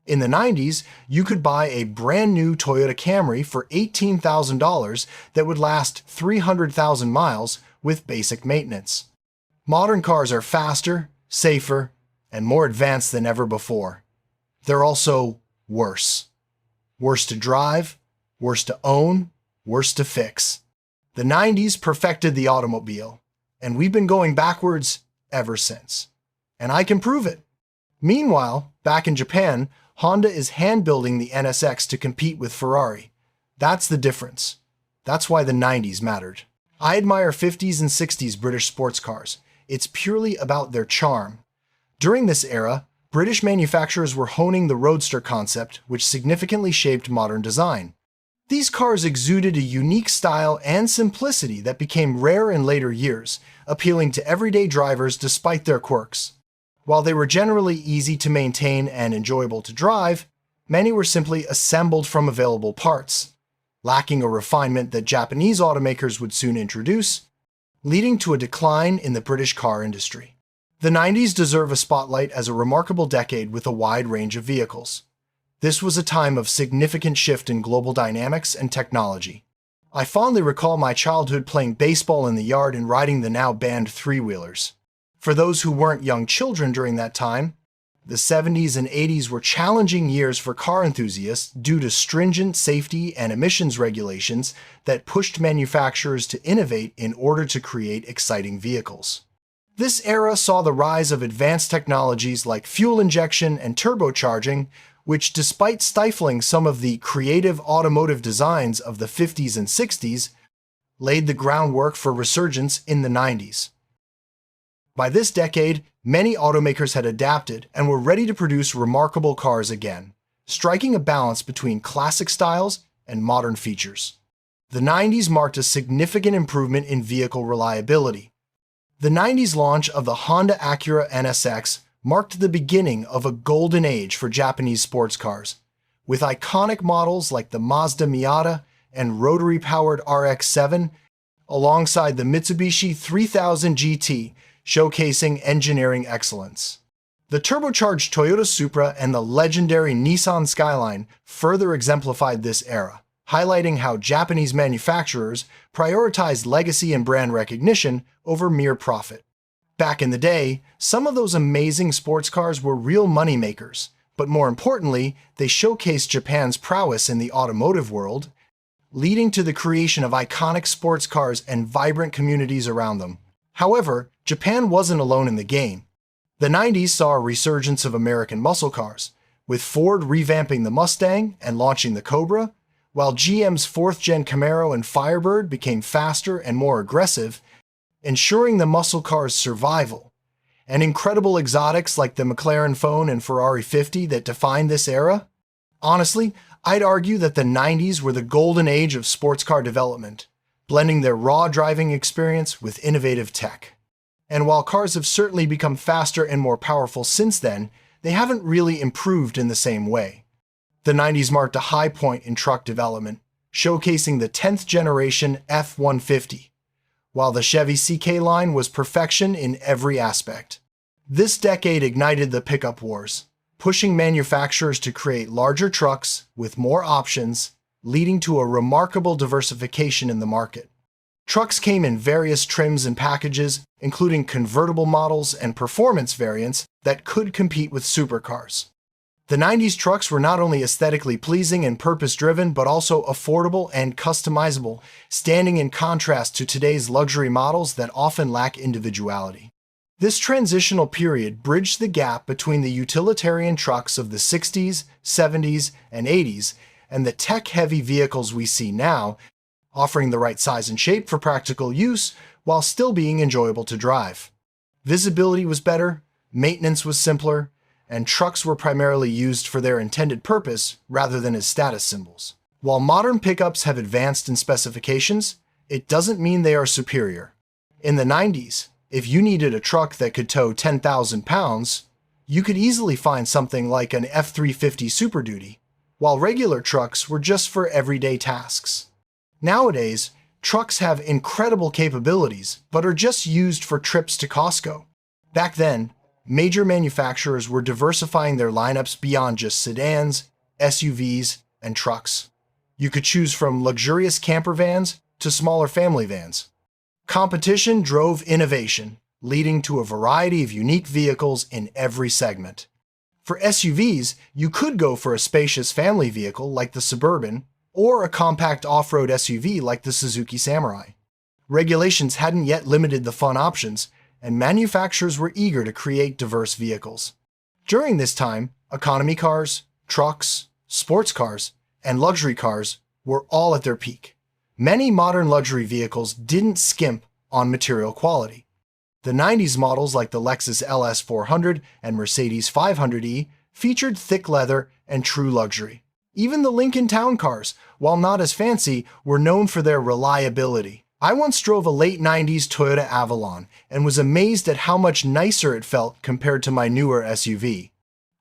In the 90s, you could buy a brand new Toyota Camry for $18,000 that would last 300,000 miles with basic maintenance. Modern cars are faster, safer, and more advanced than ever before. They're also worse. Worse to drive, worse to own, worse to fix. The 90s perfected the automobile, and we've been going backwards ever since. And I can prove it. Meanwhile, back in Japan, Honda is hand-building the NSX to compete with Ferrari. That's the difference. That's why the 90s mattered. I admire 50s and 60s British sports cars. It's purely about their charm. During this era, British manufacturers were honing the roadster concept, which significantly shaped modern design. These cars exuded a unique style and simplicity that became rare in later years, appealing to everyday drivers despite their quirks. While they were generally easy to maintain and enjoyable to drive, many were simply assembled from available parts, lacking a refinement that Japanese automakers would soon introduce, leading to a decline in the British car industry. The 90s deserve a spotlight as a remarkable decade with a wide range of vehicles. This was a time of significant shift in global dynamics and technology. I fondly recall my childhood playing baseball in the yard and riding the now banned three-wheelers. For those who weren't young children during that time, the 70s and 80s were challenging years for car enthusiasts due to stringent safety and emissions regulations that pushed manufacturers to innovate in order to create exciting vehicles. This era saw the rise of advanced technologies like fuel injection and turbocharging, which, despite stifling some of the creative automotive designs of the 50s and 60s, laid the groundwork for resurgence in the 90s. By this decade, many automakers had adapted and were ready to produce remarkable cars again, striking a balance between classic styles and modern features. The 90s marked a significant improvement in vehicle reliability. The 90s launch of the Honda Acura NSX marked the beginning of a golden age for Japanese sports cars, with iconic models like the Mazda Miata and rotary-powered RX-7, alongside the Mitsubishi 3000 GT, showcasing engineering excellence. The turbocharged Toyota Supra and the legendary Nissan Skyline further exemplified this era, highlighting how Japanese manufacturers prioritized legacy and brand recognition over mere profit. Back in the day, some of those amazing sports cars were real moneymakers, but more importantly, they showcased Japan's prowess in the automotive world, leading to the creation of iconic sports cars and vibrant communities around them. However, Japan wasn't alone in the game. The 90s saw a resurgence of American muscle cars, with Ford revamping the Mustang and launching the Cobra, while GM's 4th-gen Camaro and Firebird became faster and more aggressive, ensuring the muscle car's survival. And incredible exotics like the McLaren Phone and Ferrari 50 that defined this era? Honestly, I'd argue that the 90s were the golden age of sports car development, blending their raw driving experience with innovative tech. And while cars have certainly become faster and more powerful since then, they haven't really improved in the same way. The 90s marked a high point in truck development, showcasing the 10th generation F-150, while the Chevy CK line was perfection in every aspect. This decade ignited the pickup wars, pushing manufacturers to create larger trucks with more options, leading to a remarkable diversification in the market. Trucks came in various trims and packages, including convertible models and performance variants that could compete with supercars. The 90s trucks were not only aesthetically pleasing and purpose-driven, but also affordable and customizable, standing in contrast to today's luxury models that often lack individuality. This transitional period bridged the gap between the utilitarian trucks of the 60s, 70s, and 80s and the tech-heavy vehicles we see now, offering the right size and shape for practical use while still being enjoyable to drive. Visibility was better, maintenance was simpler, and trucks were primarily used for their intended purpose rather than as status symbols. While modern pickups have advanced in specifications, it doesn't mean they are superior. In the 90s, if you needed a truck that could tow 10,000 pounds, you could easily find something like an F-350 Super Duty, while regular trucks were just for everyday tasks. Nowadays, trucks have incredible capabilities, but are just used for trips to Costco. Back then, major manufacturers were diversifying their lineups beyond just sedans, SUVs, and trucks. You could choose from luxurious camper vans to smaller family vans. Competition drove innovation, leading to a variety of unique vehicles in every segment. For SUVs, you could go for a spacious family vehicle like the Suburban, or a compact off-road SUV like the Suzuki Samurai. Regulations hadn't yet limited the fun options, and manufacturers were eager to create diverse vehicles. During this time, economy cars, trucks, sports cars, and luxury cars were all at their peak. Many modern luxury vehicles didn't skimp on material quality. The 90s models like the Lexus LS 400 and Mercedes 500e featured thick leather and true luxury. Even the Lincoln Town Cars, while not as fancy, were known for their reliability. I once drove a late 90s Toyota Avalon and was amazed at how much nicer it felt compared to my newer SUV.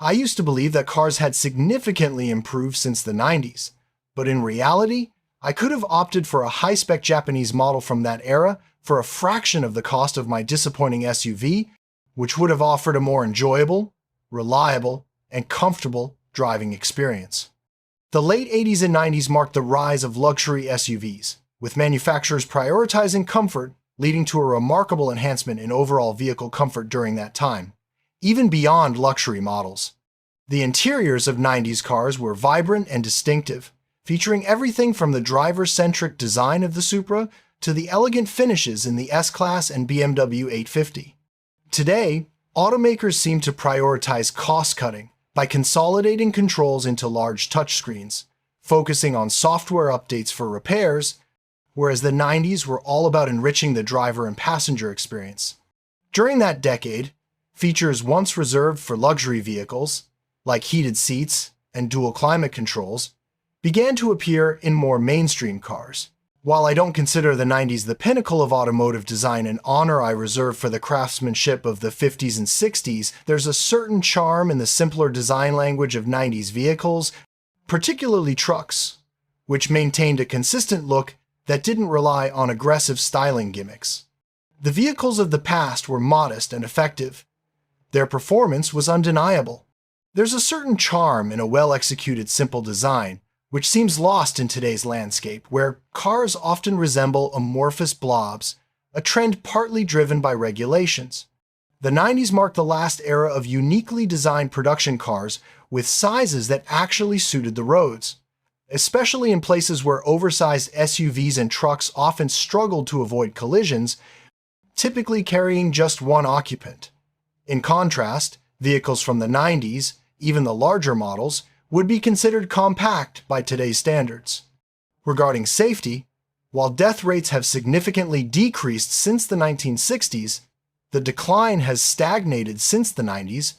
I used to believe that cars had significantly improved since the 90s, but in reality, I could have opted for a high-spec Japanese model from that era for a fraction of the cost of my disappointing SUV, which would have offered a more enjoyable, reliable, and comfortable driving experience. The late 80s and 90s marked the rise of luxury SUVs, with manufacturers prioritizing comfort, leading to a remarkable enhancement in overall vehicle comfort during that time, even beyond luxury models. The interiors of 90s cars were vibrant and distinctive, featuring everything from the driver-centric design of the Supra to the elegant finishes in the S-Class and BMW 850. Today, automakers seem to prioritize cost-cutting by consolidating controls into large touchscreens, focusing on software updates for repairs, whereas the 90s were all about enriching the driver and passenger experience. During that decade, features once reserved for luxury vehicles, like heated seats and dual climate controls, began to appear in more mainstream cars. While I don't consider the 90s the pinnacle of automotive design, an honor I reserve for the craftsmanship of the 50s and 60s, there's a certain charm in the simpler design language of 90s vehicles, particularly trucks, which maintained a consistent look that didn't rely on aggressive styling gimmicks. The vehicles of the past were modest and effective. Their performance was undeniable. There's a certain charm in a well-executed simple design, which seems lost in today's landscape, where cars often resemble amorphous blobs, a trend partly driven by regulations. The 90s marked the last era of uniquely designed production cars with sizes that actually suited the roads, especially in places where oversized SUVs and trucks often struggled to avoid collisions, typically carrying just one occupant. In contrast, vehicles from the 90s, even the larger models, would be considered compact by today's standards. Regarding safety, while death rates have significantly decreased since the 1960s, the decline has stagnated since the 90s,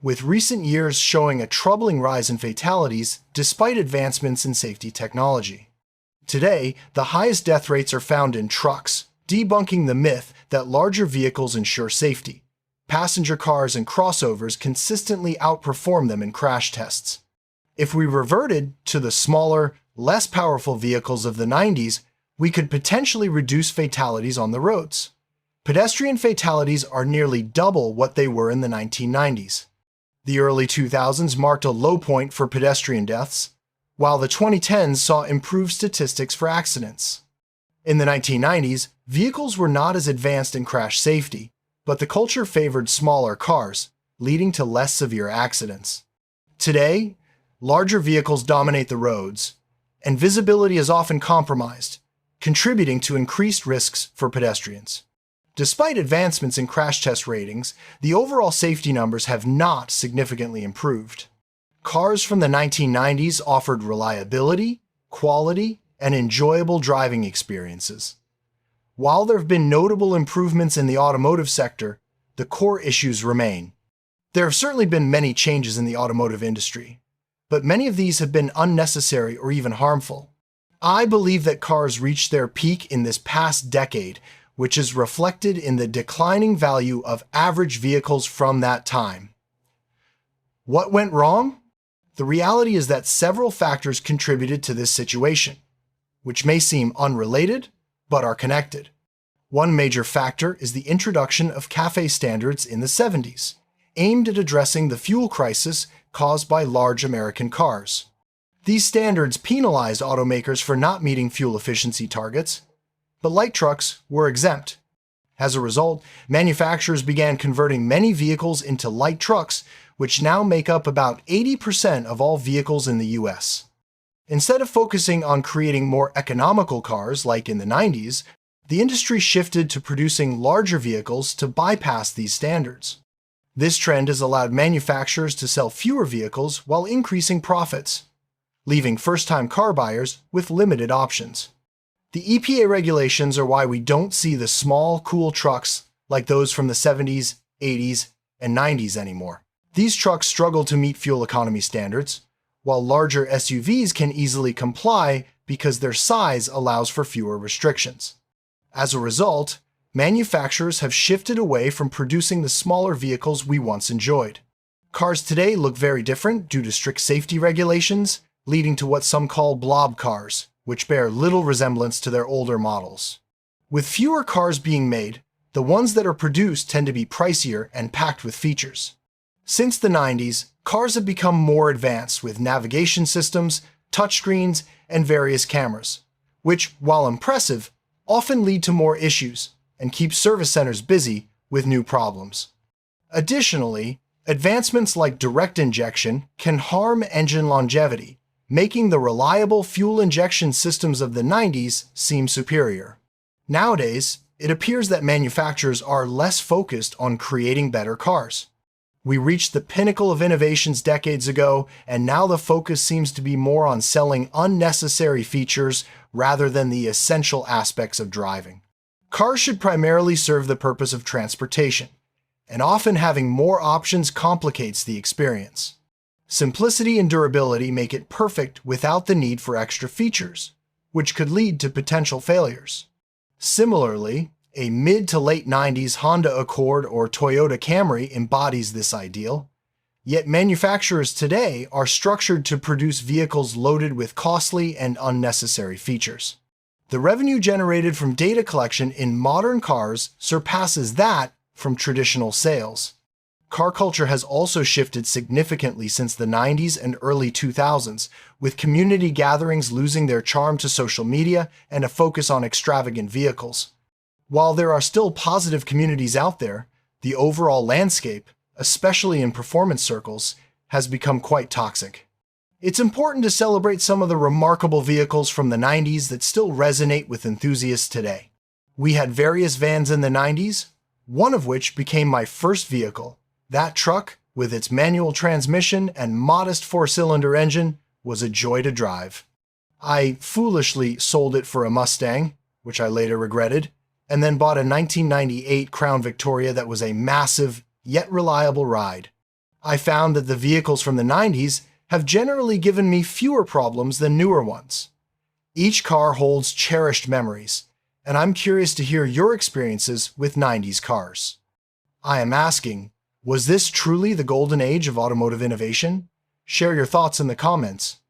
with recent years showing a troubling rise in fatalities despite advancements in safety technology. Today, the highest death rates are found in trucks, debunking the myth that larger vehicles ensure safety. Passenger cars and crossovers consistently outperform them in crash tests. If we reverted to the smaller, less powerful vehicles of the 90s, we could potentially reduce fatalities on the roads. Pedestrian fatalities are nearly double what they were in the 1990s. The early 2000s marked a low point for pedestrian deaths, while the 2010s saw improved statistics for accidents. In the 1990s, vehicles were not as advanced in crash safety, but the culture favored smaller cars, leading to less severe accidents. Today, larger vehicles dominate the roads, and visibility is often compromised, contributing to increased risks for pedestrians. Despite advancements in crash test ratings, the overall safety numbers have not significantly improved. Cars from the 1990s offered reliability, quality, and enjoyable driving experiences. While there have been notable improvements in the automotive sector, the core issues remain. There have certainly been many changes in the automotive industry, but many of these have been unnecessary or even harmful. I believe that cars reached their peak in this past decade, which is reflected in the declining value of average vehicles from that time. What went wrong? The reality is that several factors contributed to this situation, which may seem unrelated, but are connected. One major factor is the introduction of CAFE standards in the 70s. aimed at addressing the fuel crisis caused by large American cars. These standards penalized automakers for not meeting fuel efficiency targets, but light trucks were exempt. As a result, manufacturers began converting many vehicles into light trucks, which now make up about 80% of all vehicles in the US. Instead of focusing on creating more economical cars like in the 90s, the industry shifted to producing larger vehicles to bypass these standards. This trend has allowed manufacturers to sell fewer vehicles while increasing profits, leaving first-time car buyers with limited options. The EPA regulations are why we don't see the small, cool trucks like those from the 70s, 80s, and 90s anymore. These trucks struggle to meet fuel economy standards, while larger SUVs can easily comply because their size allows for fewer restrictions. As a result, manufacturers have shifted away from producing the smaller vehicles we once enjoyed. Cars today look very different due to strict safety regulations, leading to what some call blob cars, which bear little resemblance to their older models. With fewer cars being made, the ones that are produced tend to be pricier and packed with features. Since the 90s, cars have become more advanced with navigation systems, touchscreens, and various cameras, which, while impressive, often lead to more issues and keep service centers busy with new problems. Additionally, advancements like direct injection can harm engine longevity, making the reliable fuel injection systems of the 90s seem superior. Nowadays, it appears that manufacturers are less focused on creating better cars. We reached the pinnacle of innovations decades ago, and now the focus seems to be more on selling unnecessary features rather than the essential aspects of driving. Cars should primarily serve the purpose of transportation, and often having more options complicates the experience. Simplicity and durability make it perfect without the need for extra features, which could lead to potential failures. Similarly, a mid to late 90s Honda Accord or Toyota Camry embodies this ideal, yet manufacturers today are structured to produce vehicles loaded with costly and unnecessary features. The revenue generated from data collection in modern cars surpasses that from traditional sales. Car culture has also shifted significantly since the 90s and early 2000s, with community gatherings losing their charm to social media and a focus on extravagant vehicles. While there are still positive communities out there, the overall landscape, especially in performance circles, has become quite toxic. It's important to celebrate some of the remarkable vehicles from the 90s that still resonate with enthusiasts today. We had various vans in the 90s, one of which became my first vehicle. That truck, with its manual transmission and modest four-cylinder engine, was a joy to drive. I foolishly sold it for a Mustang, which I later regretted, and then bought a 1998 Crown Victoria that was a massive, yet reliable ride. I found that the vehicles from the 90s have generally given me fewer problems than newer ones. Each car holds cherished memories, and I'm curious to hear your experiences with 90s cars. I am asking, was this truly the golden age of automotive innovation? Share your thoughts in the comments.